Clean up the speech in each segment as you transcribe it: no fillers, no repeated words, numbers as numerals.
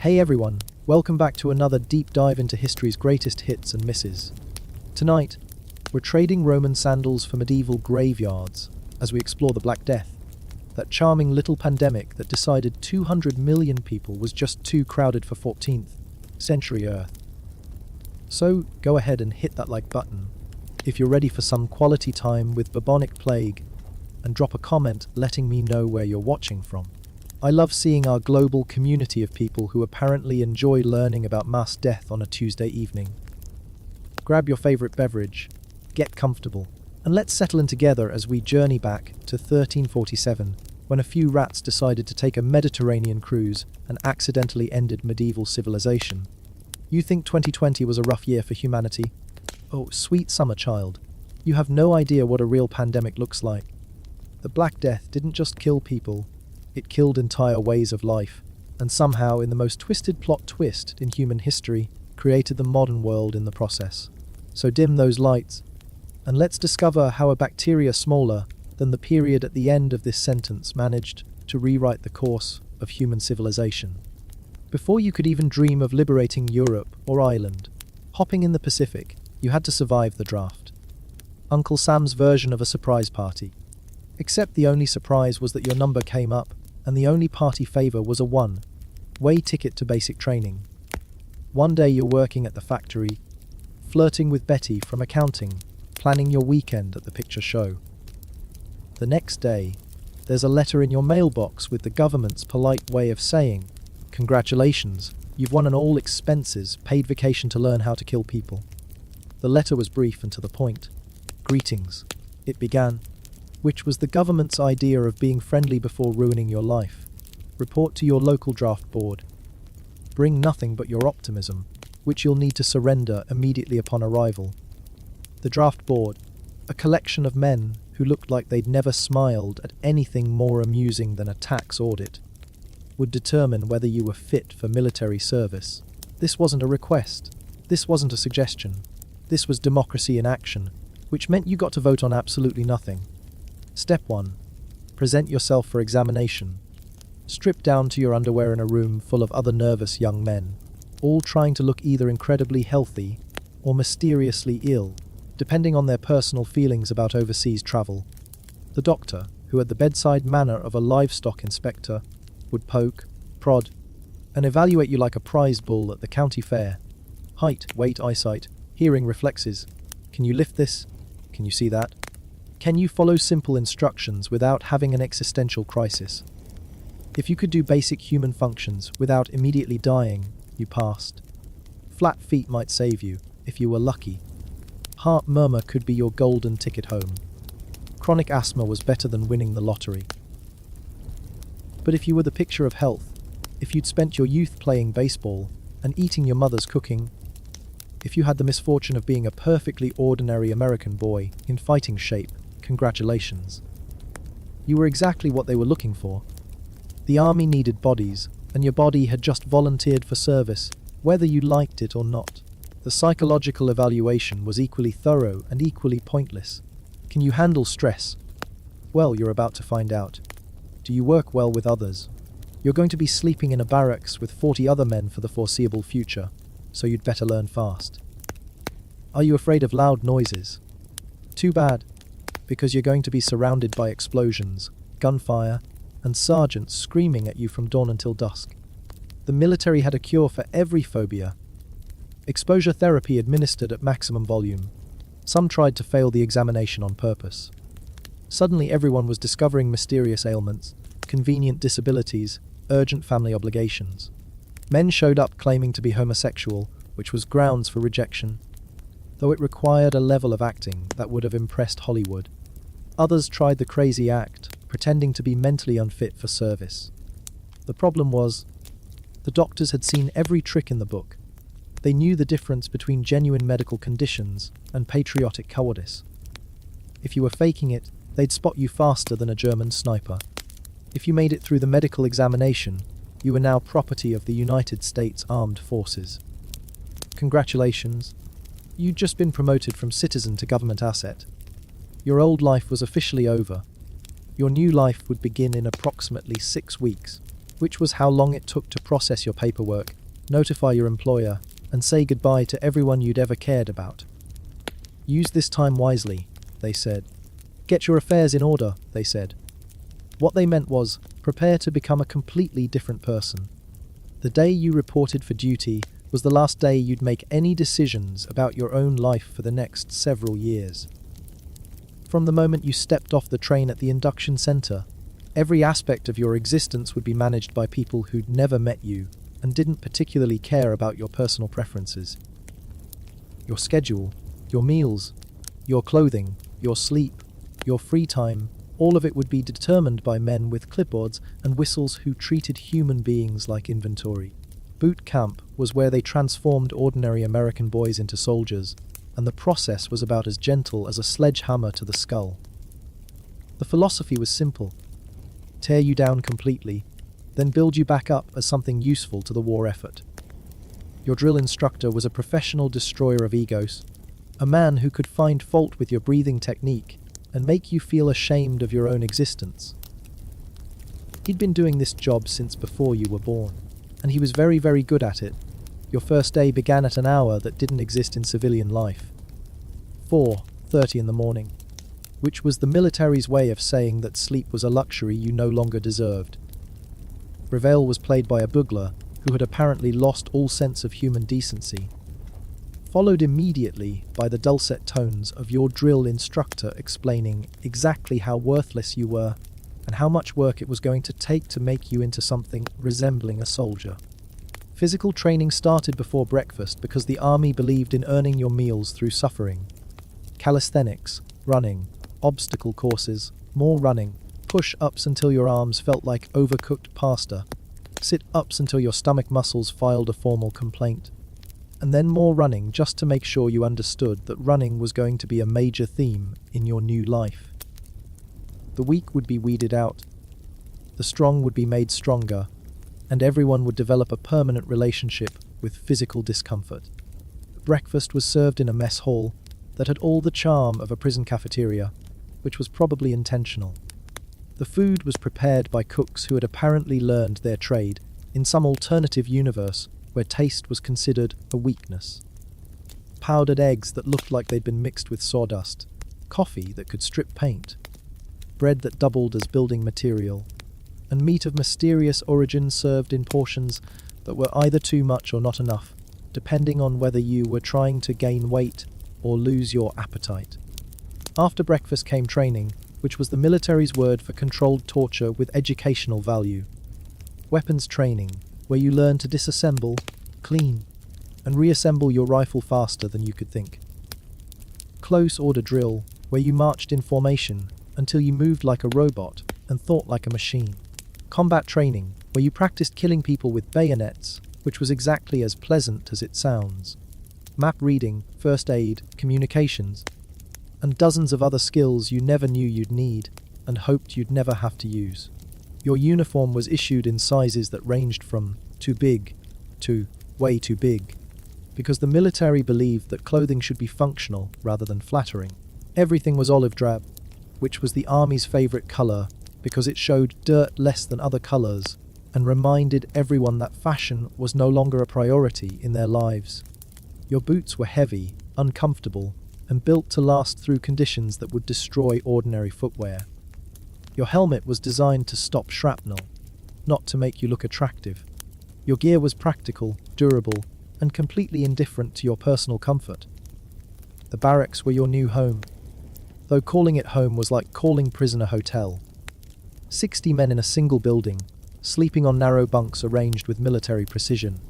Hey everyone, welcome back to another deep dive into history's greatest hits and misses. Tonight, we're trading Roman sandals for medieval graveyards as we explore the Black Death, that charming little pandemic that decided 200 million people was just too crowded for 14th century Earth. So go ahead and hit that like button if you're ready for some quality time with bubonic plague, and drop a comment letting me know where you're watching from. I love seeing our global community of people who apparently enjoy learning about mass death on a Tuesday evening. Grab your favorite beverage, get comfortable, and let's settle in together as we journey back to 1347, when a few rats decided to take a Mediterranean cruise and accidentally ended medieval civilization. You think 2020 was a rough year for humanity? Oh, sweet summer child, you have no idea what a real pandemic looks like. The Black Death didn't just kill people, it killed entire ways of life, and somehow, in the most twisted plot twist in human history, created the modern world in the process. So dim those lights, and let's discover how a bacteria smaller than the period at the end of this sentence managed to rewrite the course of human civilization. Before you could even dream of liberating Europe or Ireland, hopping in the Pacific, you had to survive the draft. Uncle Sam's version of a surprise party. Except the only surprise was that your number came up, and the only party favor was a one-way ticket to basic training. One day you're working at the factory, flirting with Betty from accounting, planning your weekend at the picture show. The next day, there's a letter in your mailbox with the government's polite way of saying, "Congratulations, you've won an all-expenses paid vacation to learn how to kill people." The letter was brief and to the point. "Greetings," it began, which was the government's idea of being friendly before ruining your life. "Report to your local draft board. Bring nothing but your optimism, which you'll need to surrender immediately upon arrival." The draft board, a collection of men who looked like they'd never smiled at anything more amusing than a tax audit, would determine whether you were fit for military service. This wasn't a request. This wasn't a suggestion. This was democracy in action, which meant you got to vote on absolutely nothing. Step 1. Present yourself for examination. Strip down to your underwear in a room full of other nervous young men, all trying to look either incredibly healthy or mysteriously ill, depending on their personal feelings about overseas travel. The doctor, who had the bedside manner of a livestock inspector, would poke, prod, and evaluate you like a prize bull at the county fair. Height, weight, eyesight, hearing, reflexes. Can you lift this? Can you see that? Can you follow simple instructions without having an existential crisis? If you could do basic human functions without immediately dying, you passed. Flat feet might save you, if you were lucky. Heart murmur could be your golden ticket home. Chronic asthma was better than winning the lottery. But if you were the picture of health, if you'd spent your youth playing baseball and eating your mother's cooking, if you had the misfortune of being a perfectly ordinary American boy in fighting shape, congratulations. You were exactly what they were looking for. The army needed bodies, and your body had just volunteered for service, whether you liked it or not. The psychological evaluation was equally thorough and equally pointless. Can you handle stress? Well, you're about to find out. Do you work well with others? You're going to be sleeping in a barracks with 40 other men for the foreseeable future, so you'd better learn fast. Are you afraid of loud noises? Too bad, because you're going to be surrounded by explosions, gunfire, and sergeants screaming at you from dawn until dusk. The military had a cure for every phobia. Exposure therapy administered at maximum volume. Some tried to fail the examination on purpose. Suddenly everyone was discovering mysterious ailments, convenient disabilities, urgent family obligations. Men showed up claiming to be homosexual, which was grounds for rejection, though it required a level of acting that would have impressed Hollywood. Others tried the crazy act, pretending to be mentally unfit for service. The problem was, the doctors had seen every trick in the book. They knew the difference between genuine medical conditions and patriotic cowardice. If you were faking it, they'd spot you faster than a German sniper. If you made it through the medical examination, you were now property of the United States Armed Forces. Congratulations. You'd just been promoted from citizen to government asset. Your old life was officially over. Your new life would begin in approximately 6 weeks. which was how long it took to process your paperwork, notify your employer, and say goodbye to everyone you'd ever cared about. Use this time wisely, they said. Get your affairs in order, they said. What they meant was, prepare to become a completely different person. The day you reported for duty was the last day you'd make any decisions about your own life for the next several years. From the moment you stepped off the train at the induction center, every aspect of your existence would be managed by people who'd never met you and didn't particularly care about your personal preferences. Your schedule, your meals, your clothing, your sleep, your free time, all of it would be determined by men with clipboards and whistles who treated human beings like inventory. Boot camp was where they transformed ordinary American boys into soldiers, and the process was about as gentle as a sledgehammer to the skull. The philosophy was simple: tear you down completely, then build you back up as something useful to the war effort. Your drill instructor was a professional destroyer of egos, a man who could find fault with your breathing technique and make you feel ashamed of your own existence. He'd been doing this job since before you were born, and he was very, very good at it. Your first day began at an hour that didn't exist in civilian life. 4:30 in the morning, which was the military's way of saying that sleep was a luxury you no longer deserved. Reveille was played by a bugler who had apparently lost all sense of human decency, followed immediately by the dulcet tones of your drill instructor explaining exactly how worthless you were and how much work it was going to take to make you into something resembling a soldier. Physical training started before breakfast because the army believed in earning your meals through suffering. Calisthenics, running, obstacle courses, more running, push-ups until your arms felt like overcooked pasta, sit-ups until your stomach muscles filed a formal complaint, and then more running just to make sure you understood that running was going to be a major theme in your new life. The weak would be weeded out, the strong would be made stronger, and everyone would develop a permanent relationship with physical discomfort. Breakfast was served in a mess hall that had all the charm of a prison cafeteria, which was probably intentional. The food was prepared by cooks who had apparently learned their trade in some alternative universe where taste was considered a weakness. Powdered eggs that looked like they'd been mixed with sawdust, coffee that could strip paint, bread that doubled as building material, and meat of mysterious origin served in portions that were either too much or not enough, depending on whether you were trying to gain weight or lose your appetite. After breakfast came training, which was the military's word for controlled torture with educational value. Weapons training, where you learn to disassemble, clean, and reassemble your rifle faster than you could think. Close order drill, where you marched in formation until you moved like a robot and thought like a machine. Combat training, where you practiced killing people with bayonets, which was exactly as pleasant as it sounds. Map reading, first aid, communications, and dozens of other skills you never knew you'd need and hoped you'd never have to use. Your uniform was issued in sizes that ranged from too big to way too big, because the military believed that clothing should be functional rather than flattering. Everything was olive drab, which was the army's favorite color because it showed dirt less than other colors and reminded everyone that fashion was no longer a priority in their lives. Your boots were heavy, uncomfortable, and built to last through conditions that would destroy ordinary footwear. Your helmet was designed to stop shrapnel, not to make you look attractive. Your gear was practical, durable, and completely indifferent to your personal comfort. The barracks were your new home, though calling it home was like calling prison a hotel. 60 men in a single building, sleeping on narrow bunks arranged with military precision,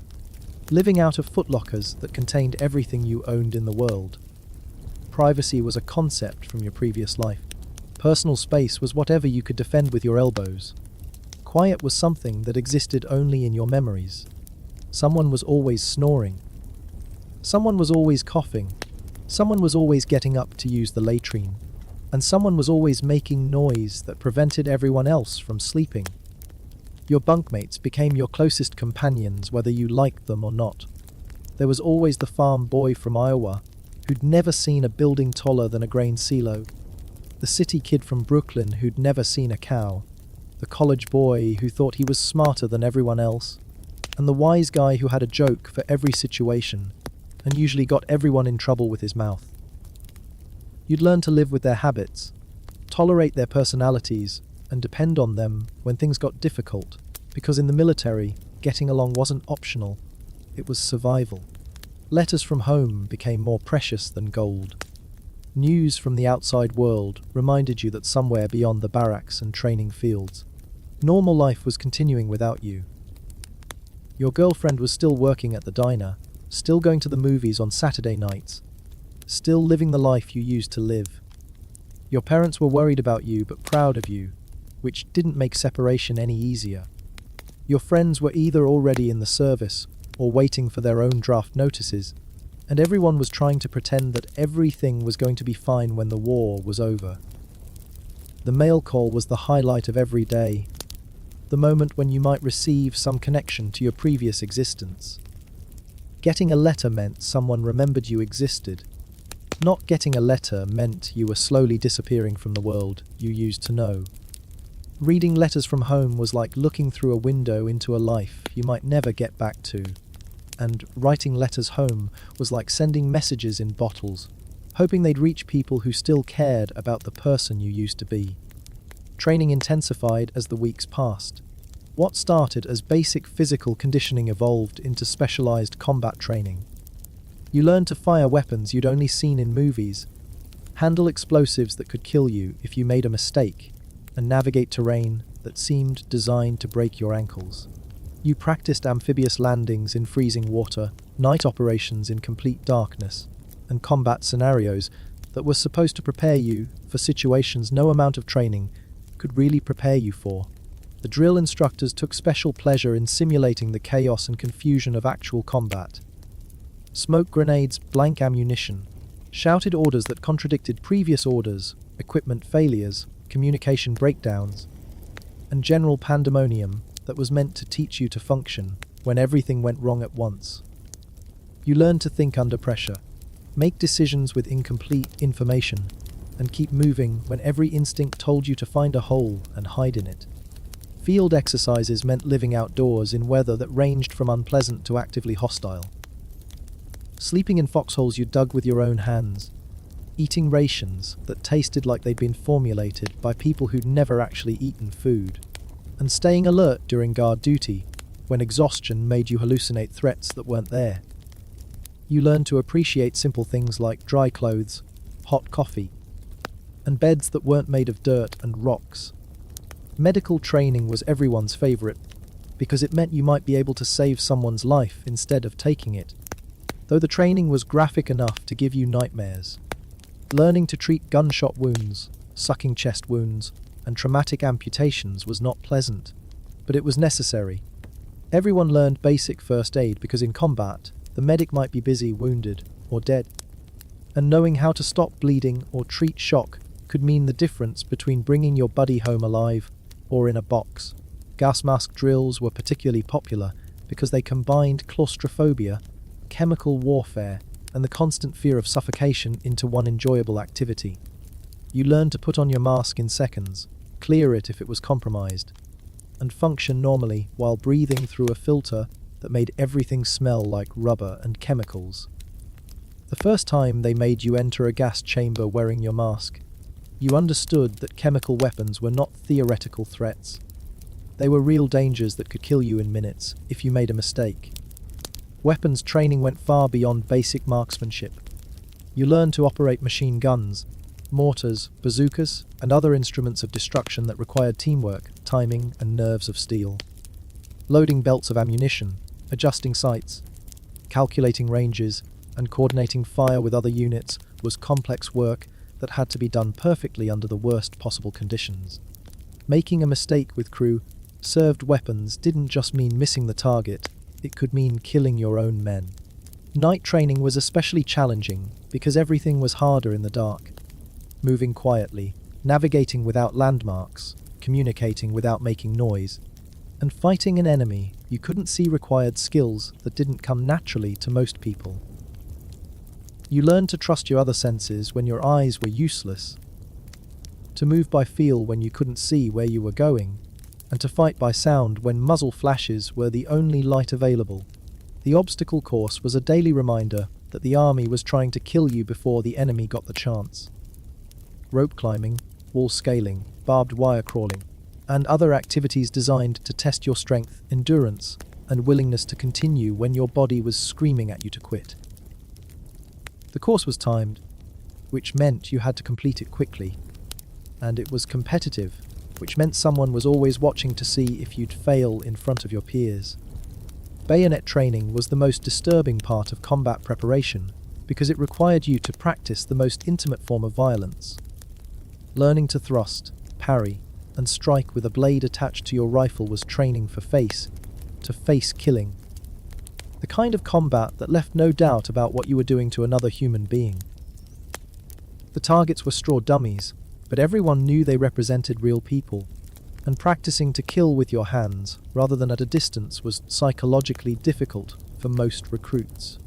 living out of footlockers that contained everything you owned in the world. Privacy was a concept from your previous life. Personal space was whatever you could defend with your elbows. Quiet was something that existed only in your memories. Someone was always snoring. Someone was always coughing. Someone was always getting up to use the latrine. And someone was always making noise that prevented everyone else from sleeping. Your bunkmates became your closest companions whether you liked them or not. There was always the farm boy from Iowa who'd never seen a building taller than a grain silo, the city kid from Brooklyn who'd never seen a cow, the college boy who thought he was smarter than everyone else, and the wise guy who had a joke for every situation and usually got everyone in trouble with his mouth. You'd learn to live with their habits, tolerate their personalities, and depend on them when things got difficult, because in the military, getting along wasn't optional, it was survival. Letters from home became more precious than gold. News from the outside world reminded you that somewhere beyond the barracks and training fields, normal life was continuing without you. Your girlfriend was still working at the diner, still going to the movies on Saturday nights, still living the life you used to live. Your parents were worried about you but proud of you, which didn't make separation any easier. Your friends were either already in the service or waiting for their own draft notices, and everyone was trying to pretend that everything was going to be fine when the war was over. The mail call was the highlight of every day, the moment when you might receive some connection to your previous existence. Getting a letter meant someone remembered you existed. Not getting a letter meant you were slowly disappearing from the world you used to know. Reading letters from home was like looking through a window into a life you might never get back to. And writing letters home was like sending messages in bottles, hoping they'd reach people who still cared about the person you used to be. Training intensified as the weeks passed. What started as basic physical conditioning evolved into specialized combat training. You learned to fire weapons you'd only seen in movies, handle explosives that could kill you if you made a mistake, and navigate terrain that seemed designed to break your ankles. You practiced amphibious landings in freezing water, night operations in complete darkness, and combat scenarios that were supposed to prepare you for situations no amount of training could really prepare you for. The drill instructors took special pleasure in simulating the chaos and confusion of actual combat. Smoke grenades, blank ammunition, shouted orders that contradicted previous orders, equipment failures, communication breakdowns, and general pandemonium that was meant to teach you to function when everything went wrong at once. You learned to think under pressure, make decisions with incomplete information, and keep moving when every instinct told you to find a hole and hide in it. Field exercises meant living outdoors in weather that ranged from unpleasant to actively hostile. Sleeping in foxholes you dug with your own hands, eating rations that tasted like they'd been formulated by people who'd never actually eaten food, and staying alert during guard duty when exhaustion made you hallucinate threats that weren't there. You learned to appreciate simple things like dry clothes, hot coffee, and beds that weren't made of dirt and rocks. Medical training was everyone's favorite because it meant you might be able to save someone's life instead of taking it, though the training was graphic enough to give you nightmares. Learning to treat gunshot wounds, sucking chest wounds, and traumatic amputations was not pleasant, but it was necessary. Everyone learned basic first aid because in combat, the medic might be busy, wounded, or dead. And knowing how to stop bleeding or treat shock could mean the difference between bringing your buddy home alive or in a box. Gas mask drills were particularly popular because they combined claustrophobia, chemical warfare, and the constant fear of suffocation into one enjoyable activity. You learned to put on your mask in seconds, clear it if it was compromised, and function normally while breathing through a filter that made everything smell like rubber and chemicals. The first time they made you enter a gas chamber wearing your mask, you understood that chemical weapons were not theoretical threats. They were real dangers that could kill you in minutes if you made a mistake. Weapons training went far beyond basic marksmanship. You learned to operate machine guns, mortars, bazookas, and other instruments of destruction that required teamwork, timing, and nerves of steel. Loading belts of ammunition, adjusting sights, calculating ranges, and coordinating fire with other units was complex work that had to be done perfectly under the worst possible conditions. Making a mistake with crew served weapons didn't just mean missing the target, it could mean killing your own men. Night training was especially challenging because everything was harder in the dark. Moving quietly, navigating without landmarks, communicating without making noise, and fighting an enemy you couldn't see required skills that didn't come naturally to most people. You learned to trust your other senses when your eyes were useless, to move by feel when you couldn't see where you were going, and to fight by sound when muzzle flashes were the only light available. The obstacle course was a daily reminder that the army was trying to kill you before the enemy got the chance. Rope climbing, wall scaling, barbed wire crawling, and other activities designed to test your strength, endurance, and willingness to continue when your body was screaming at you to quit. The course was timed, which meant you had to complete it quickly, and it was competitive, which meant someone was always watching to see if you'd fail in front of your peers. Bayonet training was the most disturbing part of combat preparation because it required you to practice the most intimate form of violence. Learning to thrust, parry, and strike with a blade attached to your rifle was training for face-to-face killing. The kind of combat that left no doubt about what you were doing to another human being. The targets were straw dummies, but everyone knew they represented real people, and practicing to kill with your hands rather than at a distance was psychologically difficult for most recruits.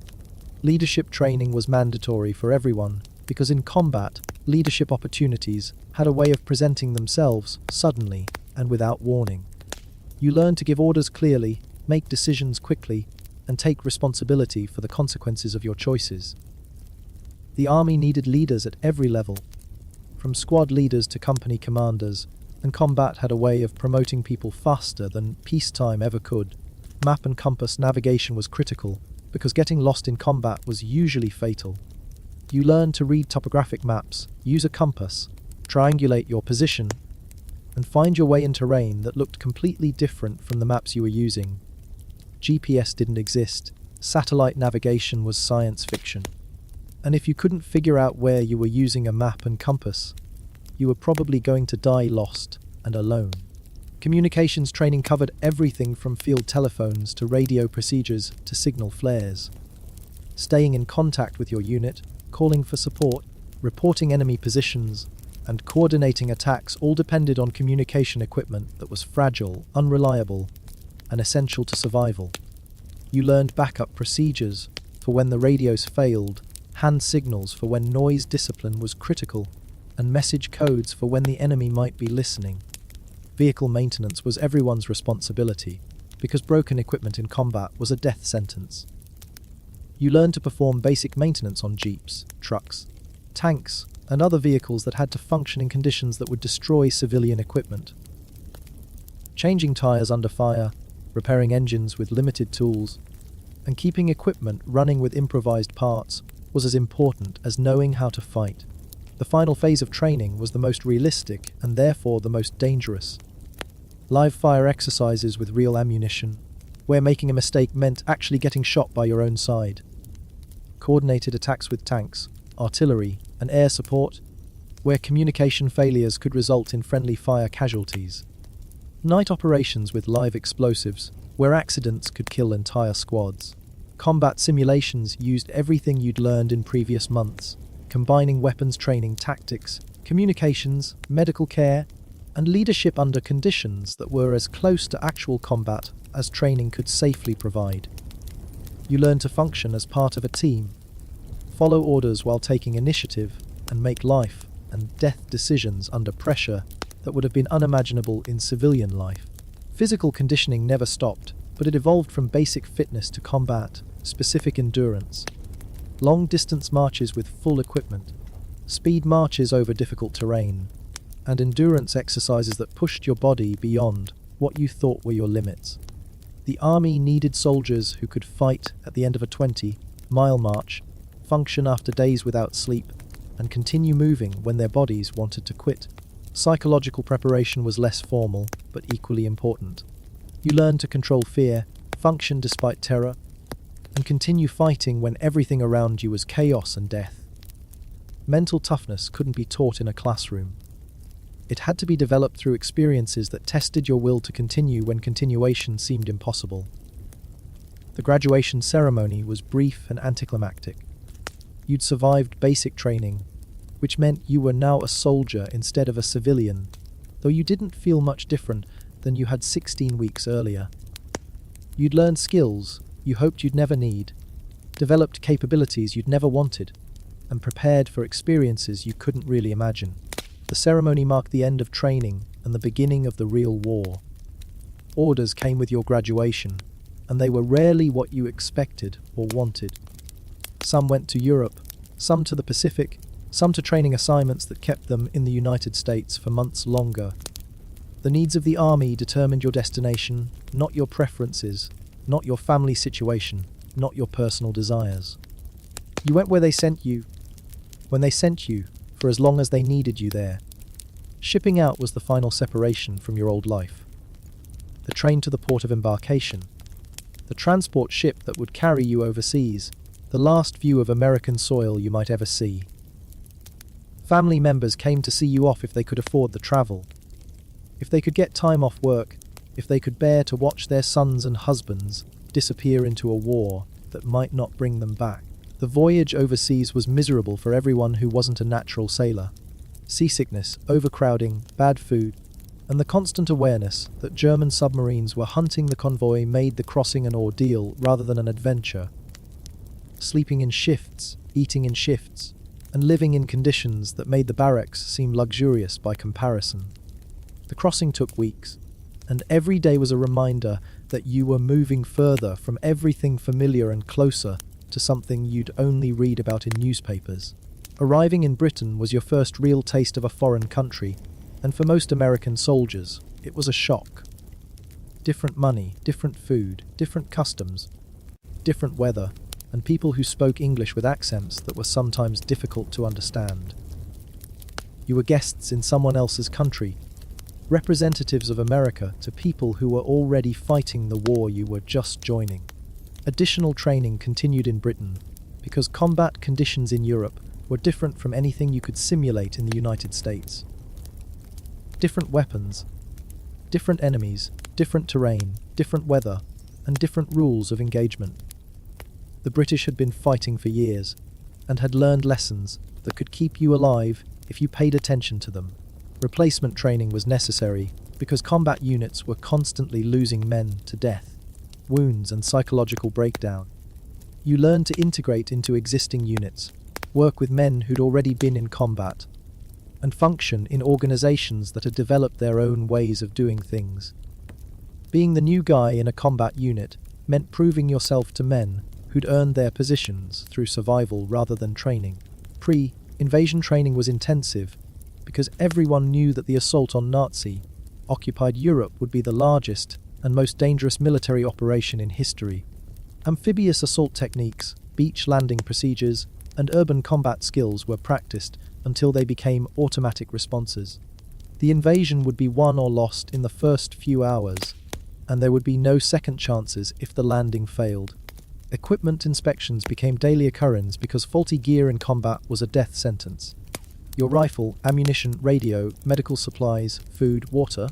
Leadership training was mandatory for everyone because in combat, leadership opportunities had a way of presenting themselves suddenly and without warning. You learned to give orders clearly, make decisions quickly, and take responsibility for the consequences of your choices. The army needed leaders at every level, from squad leaders to company commanders, and combat had a way of promoting people faster than peacetime ever could. Map and compass navigation was critical, because getting lost in combat was usually fatal. You learned to read topographic maps, use a compass, triangulate your position, and find your way in terrain that looked completely different from the maps you were using. GPS didn't exist, satellite navigation was science fiction. And if you couldn't figure out where you were using a map and compass, you were probably going to die lost and alone. Communications training covered everything from field telephones to radio procedures to signal flares. Staying in contact with your unit, calling for support, reporting enemy positions, and coordinating attacks all depended on communication equipment that was fragile, unreliable, and essential to survival. You learned backup procedures for when the radios failed, hand signals for when noise discipline was critical, and message codes for when the enemy might be listening. Vehicle maintenance was everyone's responsibility, because broken equipment in combat was a death sentence. You learned to perform basic maintenance on jeeps, trucks, tanks, and other vehicles that had to function in conditions that would destroy civilian equipment. Changing tires under fire, repairing engines with limited tools, and keeping equipment running with improvised parts was as important as knowing how to fight. The final phase of training was the most realistic and therefore the most dangerous. Live fire exercises with real ammunition, where making a mistake meant actually getting shot by your own side. Coordinated attacks with tanks, artillery, and air support, where communication failures could result in friendly fire casualties. Night operations with live explosives, where accidents could kill entire squads. Combat simulations used everything you'd learned in previous months, combining weapons training tactics, communications, medical care, and leadership under conditions that were as close to actual combat as training could safely provide. You learned to function as part of a team, follow orders while taking initiative, and make life and death decisions under pressure that would have been unimaginable in civilian life. Physical conditioning never stopped, but it evolved from basic fitness to combat-specific endurance. Long-distance marches with full equipment, speed marches over difficult terrain, and endurance exercises that pushed your body beyond what you thought were your limits. The army needed soldiers who could fight at the end of a 20-mile march, function after days without sleep, and continue moving when their bodies wanted to quit. Psychological preparation was less formal, but equally important. You learned to control fear, function despite terror, and continue fighting when everything around you was chaos and death. Mental toughness couldn't be taught in a classroom. It had to be developed through experiences that tested your will to continue when continuation seemed impossible. The graduation ceremony was brief and anticlimactic. You'd survived basic training, which meant you were now a soldier instead of a civilian, though you didn't feel much different than you had 16 weeks earlier. You'd learned skills you hoped you'd never need, developed capabilities you'd never wanted, and prepared for experiences you couldn't really imagine. The ceremony marked the end of training and the beginning of the real war. Orders came with your graduation, and they were rarely what you expected or wanted. Some went to Europe, some to the Pacific, some to training assignments that kept them in the United States for months longer. The needs of the army determined your destination, not your preferences, not your family situation, not your personal desires. You went where they sent you, when they sent you, for as long as they needed you there. Shipping out was the final separation from your old life. The train to the port of embarkation, the transport ship that would carry you overseas, the last view of American soil you might ever see. Family members came to see you off if they could afford the travel. If they could get time off work, if they could bear to watch their sons and husbands disappear into a war that might not bring them back. The voyage overseas was miserable for everyone who wasn't a natural sailor. Seasickness, overcrowding, bad food, and the constant awareness that German submarines were hunting the convoy made the crossing an ordeal rather than an adventure. Sleeping in shifts, eating in shifts, and living in conditions that made the barracks seem luxurious by comparison. The crossing took weeks, and every day was a reminder that you were moving further from everything familiar and closer to something you'd only read about in newspapers. Arriving in Britain was your first real taste of a foreign country, and for most American soldiers, it was a shock. Different money, different food, different customs, different weather, and people who spoke English with accents that were sometimes difficult to understand. You were guests in someone else's country, representatives of America to people who were already fighting the war you were just joining. Additional training continued in Britain, because combat conditions in Europe were different from anything you could simulate in the United States. Different weapons, different enemies, different terrain, different weather, and different rules of engagement. The British had been fighting for years, and had learned lessons that could keep you alive if you paid attention to them. Replacement training was necessary because combat units were constantly losing men to death, wounds, and psychological breakdown. You learned to integrate into existing units, work with men who'd already been in combat, and function in organizations that had developed their own ways of doing things. Being the new guy in a combat unit meant proving yourself to men who'd earned their positions through survival rather than training. Pre-invasion training was intensive because everyone knew that the assault on Nazi-occupied Europe would be the largest and most dangerous military operation in history. Amphibious assault techniques, beach landing procedures, and urban combat skills were practiced until they became automatic responses. The invasion would be won or lost in the first few hours, and there would be no second chances if the landing failed. Equipment inspections became daily occurrence because faulty gear in combat was a death sentence. Your rifle, ammunition, radio, medical supplies, food, water,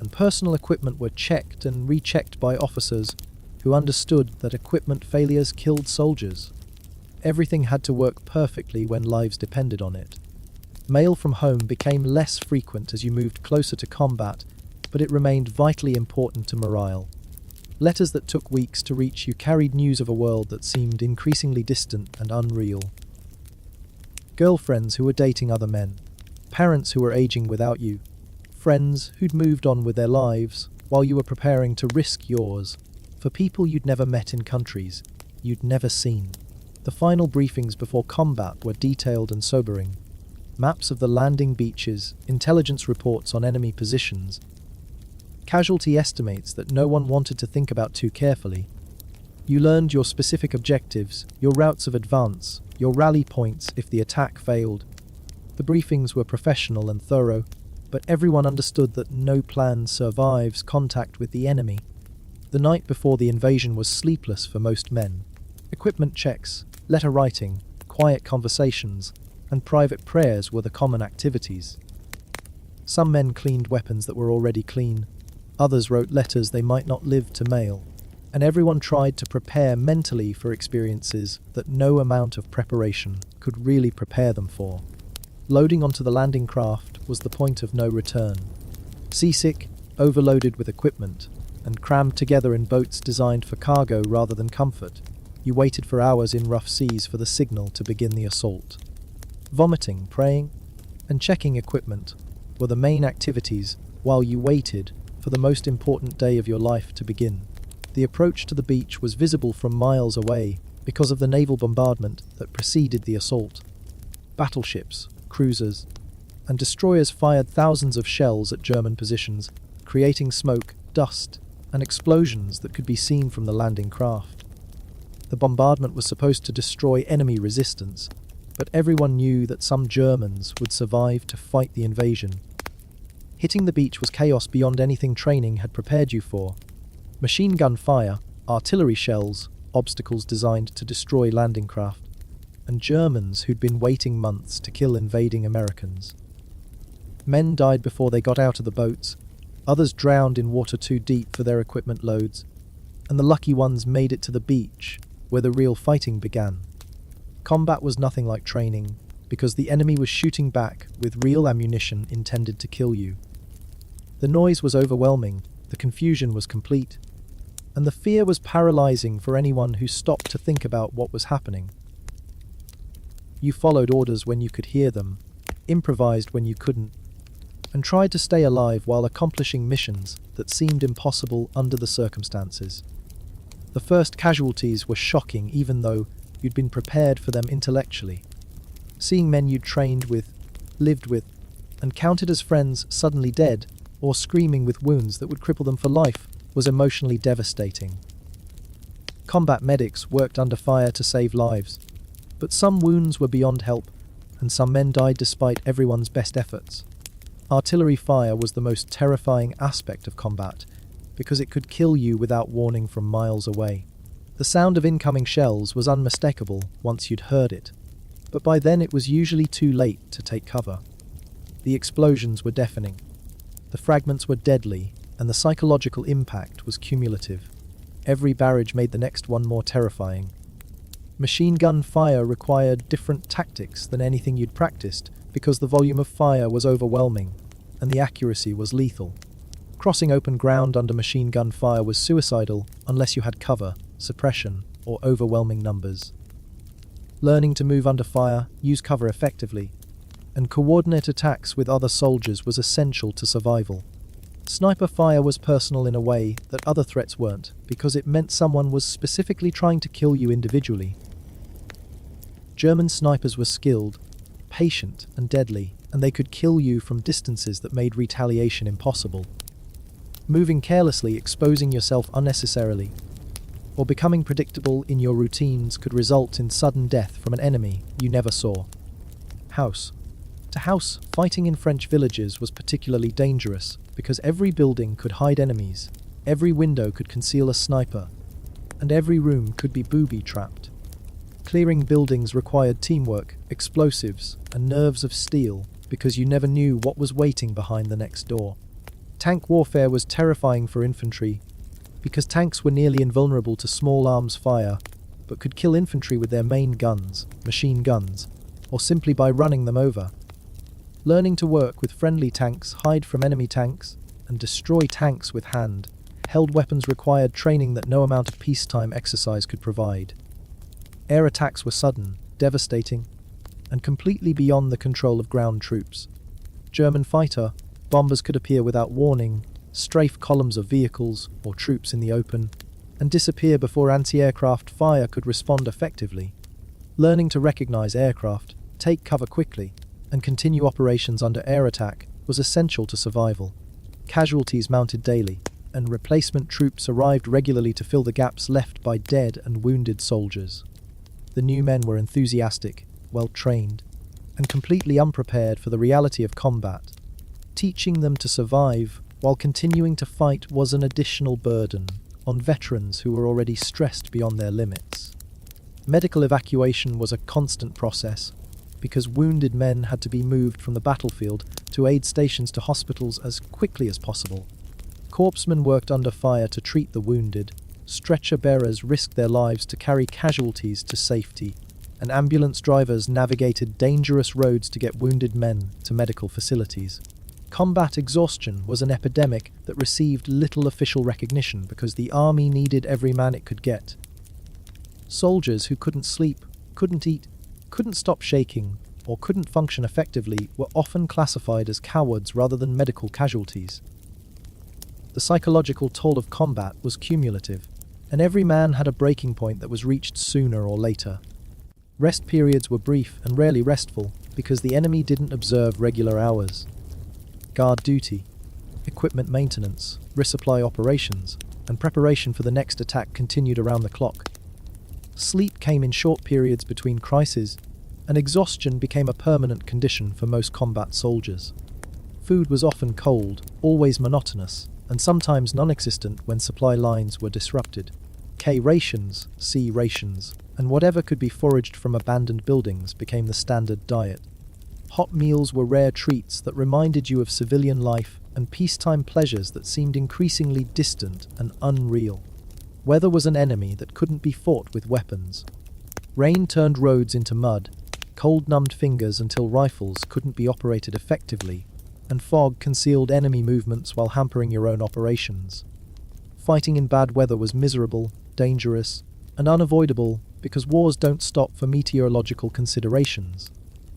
and personal equipment were checked and rechecked by officers who understood that equipment failures killed soldiers. Everything had to work perfectly when lives depended on it. Mail from home became less frequent as you moved closer to combat, but it remained vitally important to morale. Letters that took weeks to reach you carried news of a world that seemed increasingly distant and unreal. Girlfriends who were dating other men, parents who were aging without you, friends who'd moved on with their lives while you were preparing to risk yours for people you'd never met in countries you'd never seen. The final briefings before combat were detailed and sobering. Maps of the landing beaches, intelligence reports on enemy positions, casualty estimates that no one wanted to think about too carefully. You learned your specific objectives, your routes of advance, your rally points if the attack failed. The briefings were professional and thorough, but everyone understood that no plan survives contact with the enemy. The night before the invasion was sleepless for most men. Equipment checks, letter writing, quiet conversations, and private prayers were the common activities. Some men cleaned weapons that were already clean. Others wrote letters they might not live to mail. And everyone tried to prepare mentally for experiences that no amount of preparation could really prepare them for. Loading onto the landing craft was the point of no return. Seasick, overloaded with equipment, and crammed together in boats designed for cargo rather than comfort, you waited for hours in rough seas for the signal to begin the assault. Vomiting, praying, and checking equipment were the main activities while you waited for for the most important day of your life to begin. The approach to the beach was visible from miles away because of the naval bombardment that preceded the assault. Battleships, cruisers, and destroyers fired thousands of shells at German positions, creating smoke, dust, and explosions that could be seen from the landing craft. The bombardment was supposed to destroy enemy resistance, but everyone knew that some Germans would survive to fight the invasion. Hitting the beach was chaos beyond anything training had prepared you for. Machine gun fire, artillery shells, obstacles designed to destroy landing craft, and Germans who'd been waiting months to kill invading Americans. Men died before they got out of the boats, others drowned in water too deep for their equipment loads, and the lucky ones made it to the beach, where the real fighting began. Combat was nothing like training, because the enemy was shooting back with real ammunition intended to kill you. The noise was overwhelming, the confusion was complete, and the fear was paralyzing for anyone who stopped to think about what was happening. You followed orders when you could hear them, improvised when you couldn't, and tried to stay alive while accomplishing missions that seemed impossible under the circumstances. The first casualties were shocking even though you'd been prepared for them intellectually. Seeing men you'd trained with, lived with, and counted as friends suddenly dead, or screaming with wounds that would cripple them for life, was emotionally devastating. Combat medics worked under fire to save lives, but some wounds were beyond help, and some men died despite everyone's best efforts. Artillery fire was the most terrifying aspect of combat, because it could kill you without warning from miles away. The sound of incoming shells was unmistakable once you'd heard it, but by then it was usually too late to take cover. The explosions were deafening, the fragments were deadly, and the psychological impact was cumulative. Every barrage made the next one more terrifying. Machine gun fire required different tactics than anything you'd practiced because the volume of fire was overwhelming and the accuracy was lethal. Crossing open ground under machine gun fire was suicidal unless you had cover, suppression, or overwhelming numbers. Learning to move under fire, use cover effectively, and coordinate attacks with other soldiers was essential to survival. Sniper fire was personal in a way that other threats weren't, because it meant someone was specifically trying to kill you individually. German snipers were skilled, patient, and deadly, and they could kill you from distances that made retaliation impossible. Moving carelessly, exposing yourself unnecessarily, or becoming predictable in your routines could result in sudden death from an enemy you never saw. House to house, fighting in French villages was particularly dangerous because every building could hide enemies, every window could conceal a sniper, and every room could be booby-trapped. Clearing buildings required teamwork, explosives, and nerves of steel because you never knew what was waiting behind the next door. Tank warfare was terrifying for infantry because tanks were nearly invulnerable to small arms fire, but could kill infantry with their main guns, machine guns, or simply by running them over. Learning to work with friendly tanks, hide from enemy tanks, and destroy tanks with hand-held weapons required training that no amount of peacetime exercise could provide. Air attacks were sudden, devastating, and completely beyond the control of ground troops. German fighter bombers could appear without warning, strafe columns of vehicles or troops in the open, and disappear before anti-aircraft fire could respond effectively. Learning to recognize aircraft, take cover quickly, and continue operations under air attack was essential to survival. Casualties mounted daily, and replacement troops arrived regularly to fill the gaps left by dead and wounded soldiers. The new men were enthusiastic, well-trained, and completely unprepared for the reality of combat. Teaching them to survive while continuing to fight was an additional burden on veterans who were already stressed beyond their limits. Medical evacuation was a constant process, because wounded men had to be moved from the battlefield to aid stations to hospitals as quickly as possible. Corpsmen worked under fire to treat the wounded, stretcher bearers risked their lives to carry casualties to safety, and ambulance drivers navigated dangerous roads to get wounded men to medical facilities. Combat exhaustion was an epidemic that received little official recognition because the army needed every man it could get. Soldiers who couldn't sleep, couldn't eat, couldn't stop shaking, or couldn't function effectively were often classified as cowards rather than medical casualties. The The psychological toll of combat was cumulative, and every man had a breaking point that was reached sooner or later. Rest periods were brief and rarely restful because the enemy didn't observe regular hours. Guard duty, equipment maintenance, resupply operations, and preparation for the next attack continued around the clock. Sleep came in short periods between crises, and exhaustion became a permanent condition for most combat soldiers. Food was often cold, always monotonous, and sometimes non-existent when supply lines were disrupted. K rations, C rations, and whatever could be foraged from abandoned buildings became the standard diet. Hot meals were rare treats that reminded you of civilian life and peacetime pleasures that seemed increasingly distant and unreal. Weather was an enemy that couldn't be fought with weapons. Rain turned roads into mud, cold numbed fingers until rifles couldn't be operated effectively, and fog concealed enemy movements while hampering your own operations. Fighting in bad weather was miserable, dangerous, and unavoidable because wars don't stop for meteorological considerations.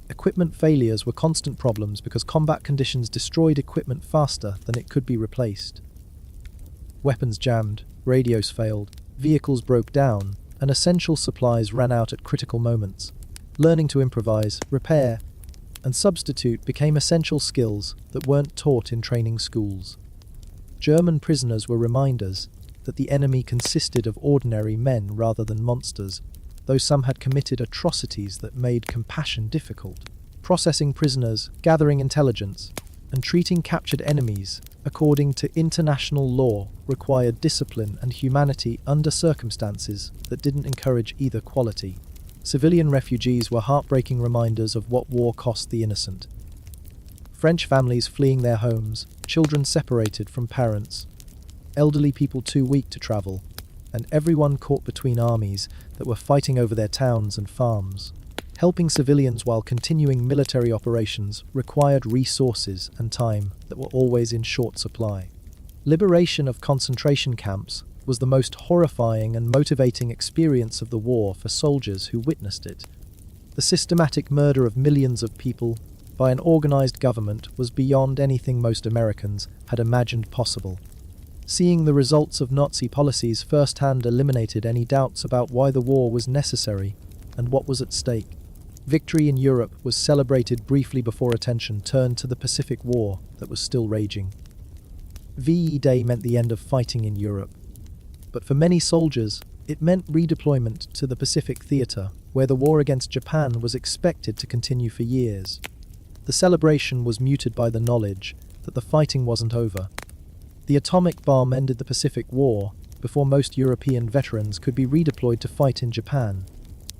Equipment failures were constant problems because combat conditions destroyed equipment faster than it could be replaced. Weapons jammed, radios failed, vehicles broke down, and essential supplies ran out at critical moments. Learning to improvise, repair, and substitute became essential skills that weren't taught in training schools. German prisoners were reminders that the enemy consisted of ordinary men rather than monsters, though some had committed atrocities that made compassion difficult. Processing prisoners, gathering intelligence, and treating captured enemies according to international law required discipline and humanity under circumstances that didn't encourage either quality. Civilian refugees were heartbreaking reminders of what war cost the innocent. French families fleeing their homes, children separated from parents, elderly people too weak to travel, and everyone caught between armies that were fighting over their towns and farms. Helping civilians while continuing military operations required resources and time that were always in short supply. Liberation of concentration camps was the most horrifying and motivating experience of the war for soldiers who witnessed it. The systematic murder of millions of people by an organized government was beyond anything most Americans had imagined possible. Seeing the results of Nazi policies firsthand eliminated any doubts about why the war was necessary and what was at stake. Victory in Europe was celebrated briefly before attention turned to the Pacific War that was still raging. VE Day meant the end of fighting in Europe. But for many soldiers, it meant redeployment to the Pacific Theater, where the war against Japan was expected to continue for years. The celebration was muted by the knowledge that the fighting wasn't over. The atomic bomb ended the Pacific War before most European veterans could be redeployed to fight in Japan.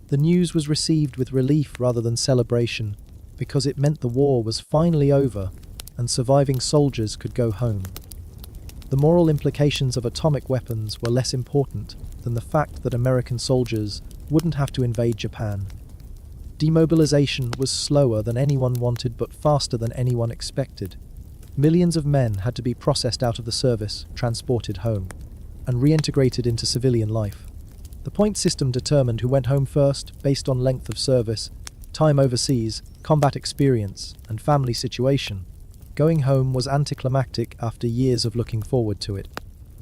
The news was received with relief rather than celebration because it meant the war was finally over and surviving soldiers could go home. The moral implications of atomic weapons were less important than the fact that American soldiers wouldn't have to invade Japan. Demobilization was slower than anyone wanted but faster than anyone expected. Millions of men had to be processed out of the service, transported home, and reintegrated into civilian life. The point system determined who went home first based on length of service, time overseas, combat experience, and family situation. Going home was anticlimactic after years of looking forward to it.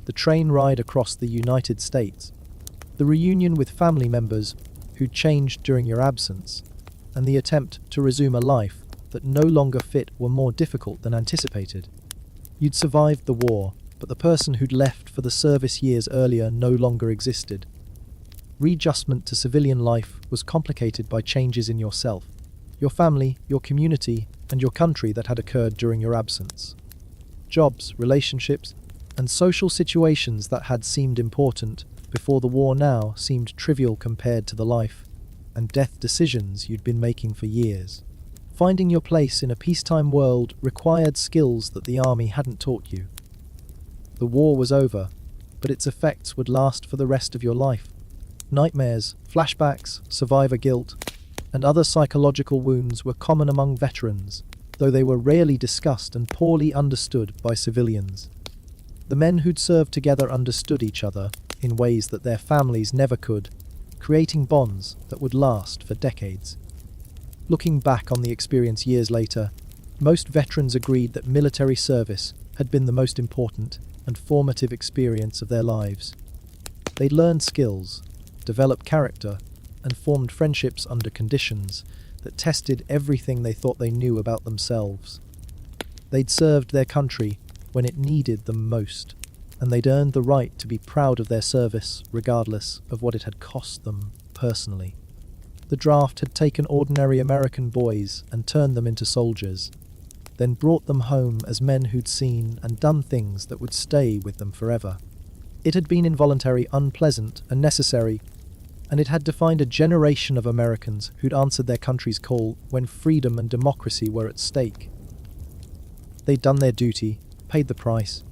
The train ride across the United States, the reunion with family members who'd changed during your absence, and the attempt to resume a life that no longer fit were more difficult than anticipated. You'd survived the war, but the person who'd left for the service years earlier no longer existed. Readjustment to civilian life was complicated by changes in yourself, your family, your community, and your country that had occurred during your absence. Jobs, relationships, and social situations that had seemed important before the war now seemed trivial compared to the life and death decisions you'd been making for years. Finding your place in a peacetime world required skills that the army hadn't taught you. The war was over, but its effects would last for the rest of your life. Nightmares, flashbacks, survivor guilt, and other psychological wounds were common among veterans, though they were rarely discussed and poorly understood by civilians. The men who'd served together understood each other in ways that their families never could, creating bonds that would last for decades. Looking back on the experience years later, most veterans agreed that military service had been the most important and formative experience of their lives. They'd learned skills, developed character, and formed friendships under conditions that tested everything they thought they knew about themselves. They'd served their country when it needed them most, and they'd earned the right to be proud of their service regardless of what it had cost them personally. The draft had taken ordinary American boys and turned them into soldiers, then brought them home as men who'd seen and done things that would stay with them forever. It had been involuntary, unpleasant, and necessary, and it had defined a generation of Americans who'd answered their country's call when freedom and democracy were at stake. They'd done their duty, paid the price,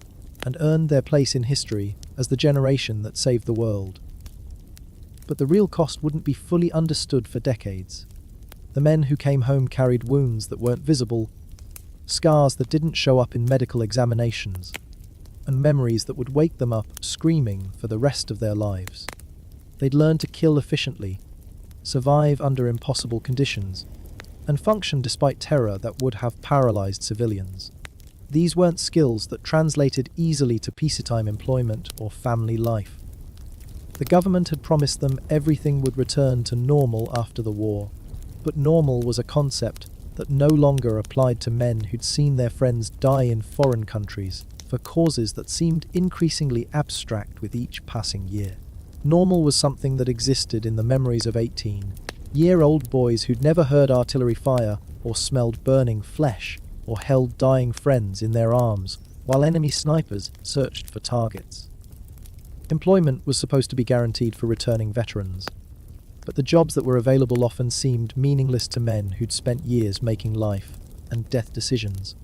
and earned their place in history as the generation that saved the world. But the real cost wouldn't be fully understood for decades. The men who came home carried wounds that weren't visible, scars that didn't show up in medical examinations, and memories that would wake them up screaming for the rest of their lives. They'd learned to kill efficiently, survive under impossible conditions, and function despite terror that would have paralyzed civilians. These weren't skills that translated easily to peacetime employment or family life. The government had promised them everything would return to normal after the war, but normal was a concept that no longer applied to men who'd seen their friends die in foreign countries for causes that seemed increasingly abstract with each passing year. Normal was something that existed in the memories of 18-year-old boys who'd never heard artillery fire or smelled burning flesh or held dying friends in their arms while enemy snipers searched for targets. Employment was supposed to be guaranteed for returning veterans, but the jobs that were available often seemed meaningless to men who'd spent years making life and death decisions.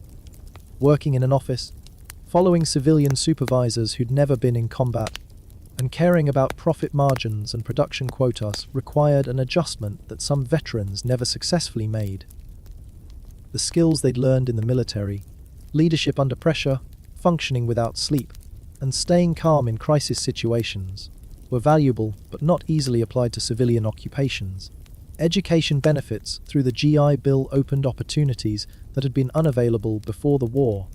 Working in an office, following civilian supervisors who'd never been in combat, and caring about profit margins and production quotas required an adjustment that some veterans never successfully made. The skills they'd learned in the military, leadership under pressure, functioning without sleep, and staying calm in crisis situations, were valuable but not easily applied to civilian occupations. Education benefits through the GI Bill opened opportunities that had been unavailable before the war,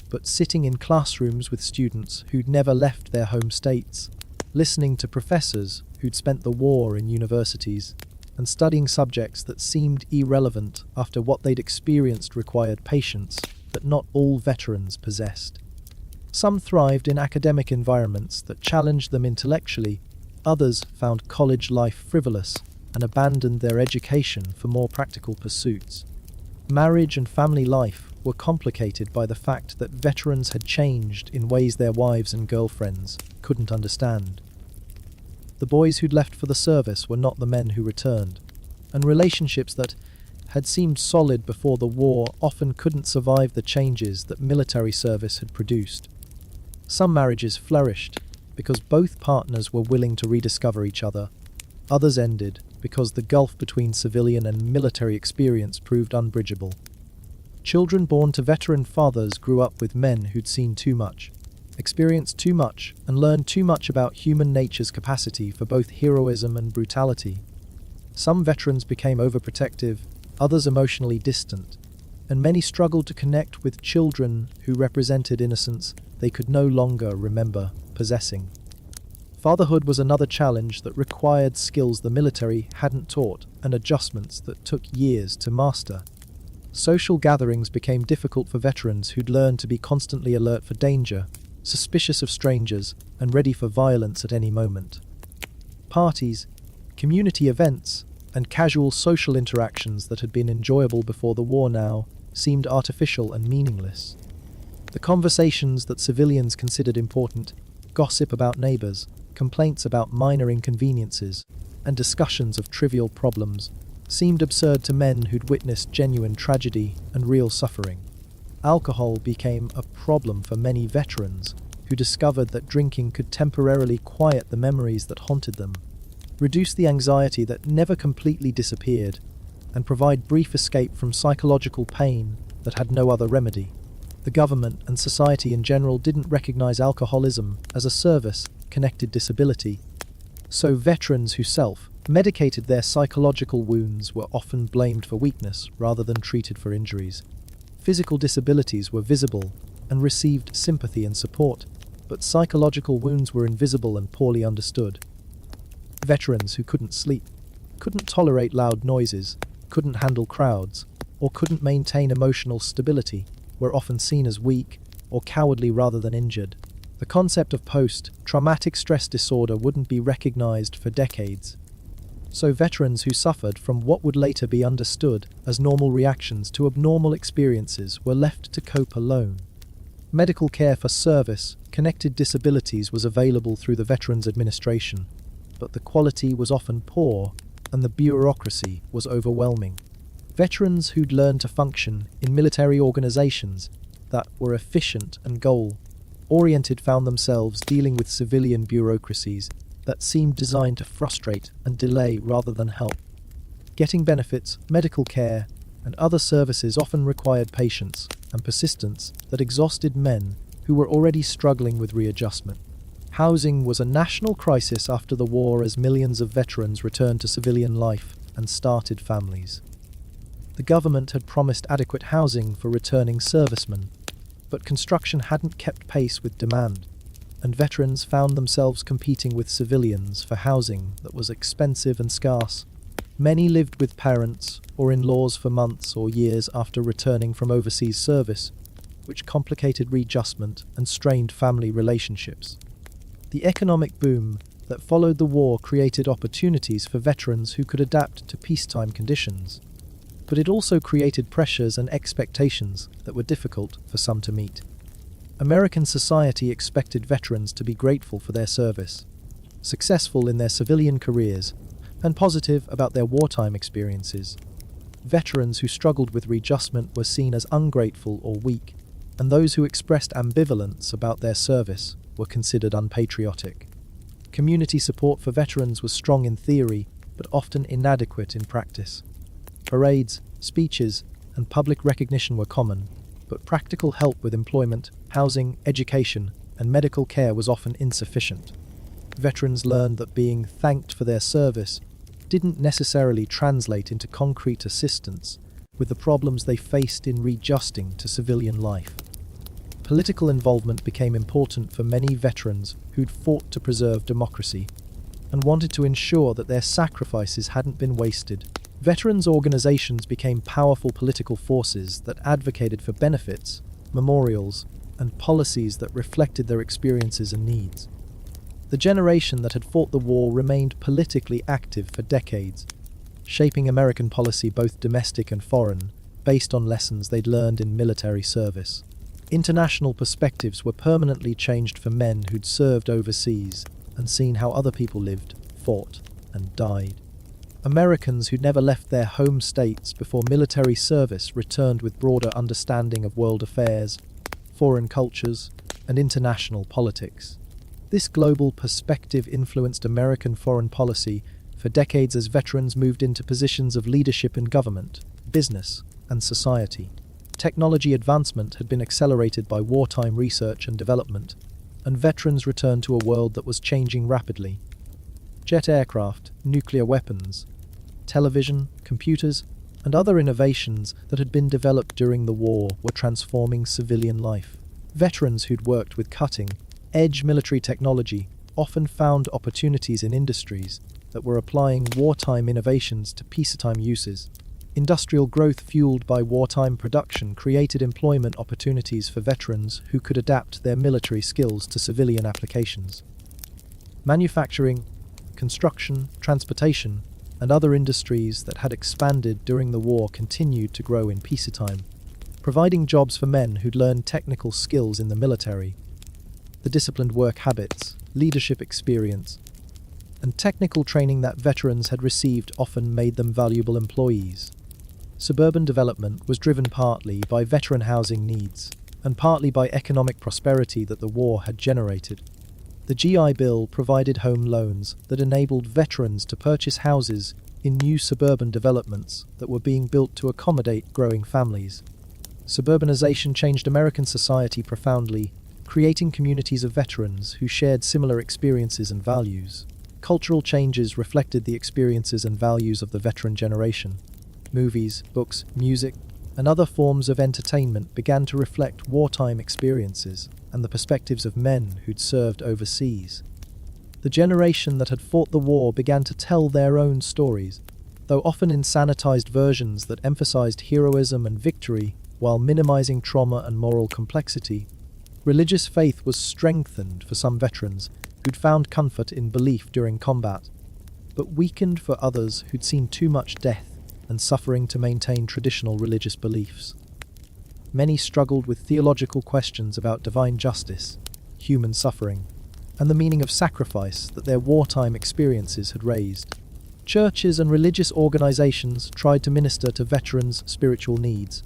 but sitting in classrooms with students who'd never left their home states, listening to professors who'd spent the war in universities, and studying subjects that seemed irrelevant after what they'd experienced required patience that not all veterans possessed. Some thrived in academic environments that challenged them intellectually, others found college life frivolous and abandoned their education for more practical pursuits. Marriage and family life were complicated by the fact that veterans had changed in ways their wives and girlfriends couldn't understand. The boys who'd left for the service were not the men who returned, and relationships that had seemed solid before the war often couldn't survive the changes that military service had produced. Some marriages flourished because both partners were willing to rediscover each other. Others ended because the gulf between civilian and military experience proved unbridgeable. Children born to veteran fathers grew up with men who'd seen too much, experienced too much, and learned too much about human nature's capacity for both heroism and brutality. Some veterans became overprotective, others emotionally distant, and many struggled to connect with children who represented innocence they could no longer remember possessing. Fatherhood was another challenge that required skills the military hadn't taught and adjustments that took years to master. Social gatherings became difficult for veterans who'd learned to be constantly alert for danger, suspicious of strangers, and ready for violence at any moment. Parties, community events, and casual social interactions that had been enjoyable before the war now seemed artificial and meaningless. The conversations that civilians considered important, gossip about neighbors, complaints about minor inconveniences, and discussions of trivial problems, seemed absurd to men who'd witnessed genuine tragedy and real suffering. Alcohol became a problem for many veterans who discovered that drinking could temporarily quiet the memories that haunted them, reduce the anxiety that never completely disappeared, and provide brief escape from psychological pain that had no other remedy. The government and society in general didn't recognize alcoholism as a service-connected disability, so veterans who self-medicated their psychological wounds were often blamed for weakness rather than treated for injuries. Physical disabilities were visible and received sympathy and support, but psychological wounds were invisible and poorly understood. Veterans who couldn't sleep, couldn't tolerate loud noises, couldn't handle crowds, or couldn't maintain emotional stability were often seen as weak or cowardly rather than injured. The concept of post-traumatic stress disorder wouldn't be recognized for decades. So veterans who suffered from what would later be understood as normal reactions to abnormal experiences were left to cope alone. Medical care for service-connected disabilities was available through the Veterans Administration, but the quality was often poor and the bureaucracy was overwhelming. Veterans who'd learned to function in military organizations that were efficient and goal-oriented found themselves dealing with civilian bureaucracies that seemed designed to frustrate and delay rather than help. Getting benefits, medical care, and other services often required patience and persistence that exhausted men who were already struggling with readjustment. Housing was a national crisis after the war as millions of veterans returned to civilian life and started families. The government had promised adequate housing for returning servicemen, but construction hadn't kept pace with demand, and veterans found themselves competing with civilians for housing that was expensive and scarce. Many lived with parents or in-laws for months or years after returning from overseas service, which complicated readjustment and strained family relationships. The economic boom that followed the war created opportunities for veterans who could adapt to peacetime conditions, but it also created pressures and expectations that were difficult for some to meet. American society expected veterans to be grateful for their service, successful in their civilian careers, and positive about their wartime experiences. Veterans who struggled with readjustment were seen as ungrateful or weak, and those who expressed ambivalence about their service were considered unpatriotic. Community support for veterans was strong in theory, but often inadequate in practice. Parades, speeches, and public recognition were common, but practical help with employment, housing, education, and medical care was often insufficient. Veterans learned that being thanked for their service didn't necessarily translate into concrete assistance with the problems they faced in readjusting to civilian life. Political involvement became important for many veterans who'd fought to preserve democracy and wanted to ensure that their sacrifices hadn't been wasted. Veterans' organizations became powerful political forces that advocated for benefits, memorials, and policies that reflected their experiences and needs. The generation that had fought the war remained politically active for decades, shaping American policy both domestic and foreign, based on lessons they'd learned in military service. International perspectives were permanently changed for men who'd served overseas and seen how other people lived, fought, and died. Americans who'd never left their home states before military service returned with broader understanding of world affairs, foreign cultures, and international politics. This global perspective influenced American foreign policy for decades as veterans moved into positions of leadership in government, business, and society. Technology advancement had been accelerated by wartime research and development, and veterans returned to a world that was changing rapidly. Jet aircraft, nuclear weapons, television, computers, and other innovations that had been developed during the war were transforming civilian life. Veterans who'd worked with cutting-edge military technology often found opportunities in industries that were applying wartime innovations to peacetime uses. Industrial growth fueled by wartime production created employment opportunities for veterans who could adapt their military skills to civilian applications. Manufacturing, construction, transportation, and other industries that had expanded during the war continued to grow in peacetime, providing jobs for men who'd learned technical skills in the military. The disciplined work habits, leadership experience, and technical training that veterans had received often made them valuable employees. Suburban development was driven partly by veteran housing needs and partly by economic prosperity that the war had generated. The GI Bill provided home loans that enabled veterans to purchase houses in new suburban developments that were being built to accommodate growing families. Suburbanization changed American society profoundly, creating communities of veterans who shared similar experiences and values. Cultural changes reflected the experiences and values of the veteran generation. Movies, books, music, and other forms of entertainment began to reflect wartime experiences. and the perspectives of men who'd served overseas. The generation that had fought the war began to tell their own stories, though often in sanitized versions that emphasized heroism and victory while minimizing trauma and moral complexity. Religious faith was strengthened for some veterans who'd found comfort in belief during combat, but weakened for others who'd seen too much death and suffering to maintain traditional religious beliefs. Many struggled with theological questions about divine justice, human suffering, and the meaning of sacrifice that their wartime experiences had raised. Churches and religious organizations tried to minister to veterans' spiritual needs,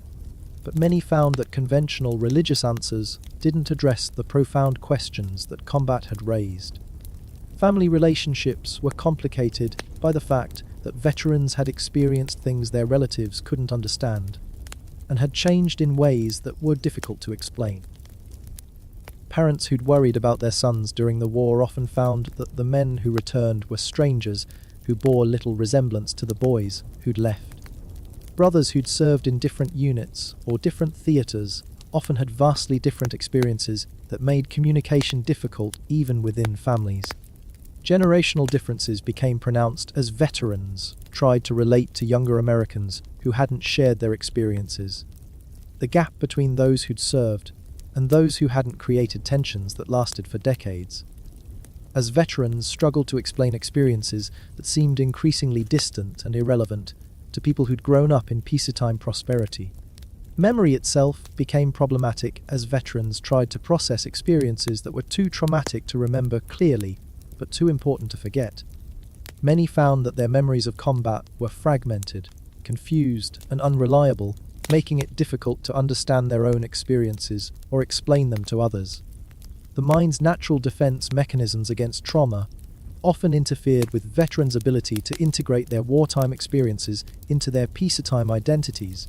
but many found that conventional religious answers didn't address the profound questions that combat had raised. Family relationships were complicated by the fact that veterans had experienced things their relatives couldn't understand, and had changed in ways that were difficult to explain. Parents who'd worried about their sons during the war often found that the men who returned were strangers who bore little resemblance to the boys who'd left. Brothers who'd served in different units or different theatres often had vastly different experiences that made communication difficult even within families. Generational differences became pronounced as veterans tried to relate to younger Americans who hadn't shared their experiences. The gap between those who'd served and those who hadn't created tensions that lasted for decades. As veterans struggled to explain experiences that seemed increasingly distant and irrelevant to people who'd grown up in peacetime prosperity. Memory itself became problematic as veterans tried to process experiences that were too traumatic to remember clearly, but too important to forget. Many found that their memories of combat were fragmented, confused, and unreliable, making it difficult to understand their own experiences or explain them to others. The mind's natural defense mechanisms against trauma often interfered with veterans' ability to integrate their wartime experiences into their peacetime identities.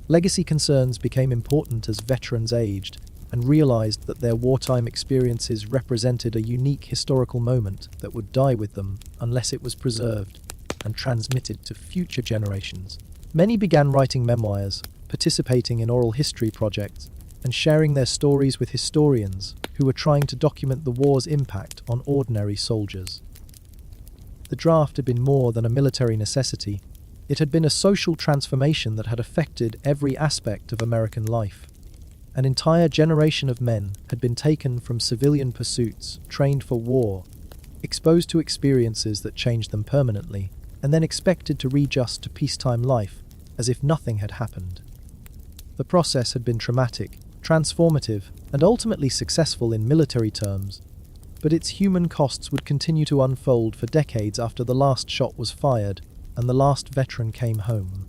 Legacy concerns became important as veterans aged and realized that their wartime experiences represented a unique historical moment that would die with them unless it was preserved and transmitted to future generations. Many began writing memoirs, participating in oral history projects, and sharing their stories with historians who were trying to document the war's impact on ordinary soldiers. The draft had been more than a military necessity. It had been a social transformation that had affected every aspect of American life. An entire generation of men had been taken from civilian pursuits, trained for war, exposed to experiences that changed them permanently, and then expected to readjust to peacetime life as if nothing had happened. The process had been traumatic, transformative, and ultimately successful in military terms, but its human costs would continue to unfold for decades after the last shot was fired and the last veteran came home.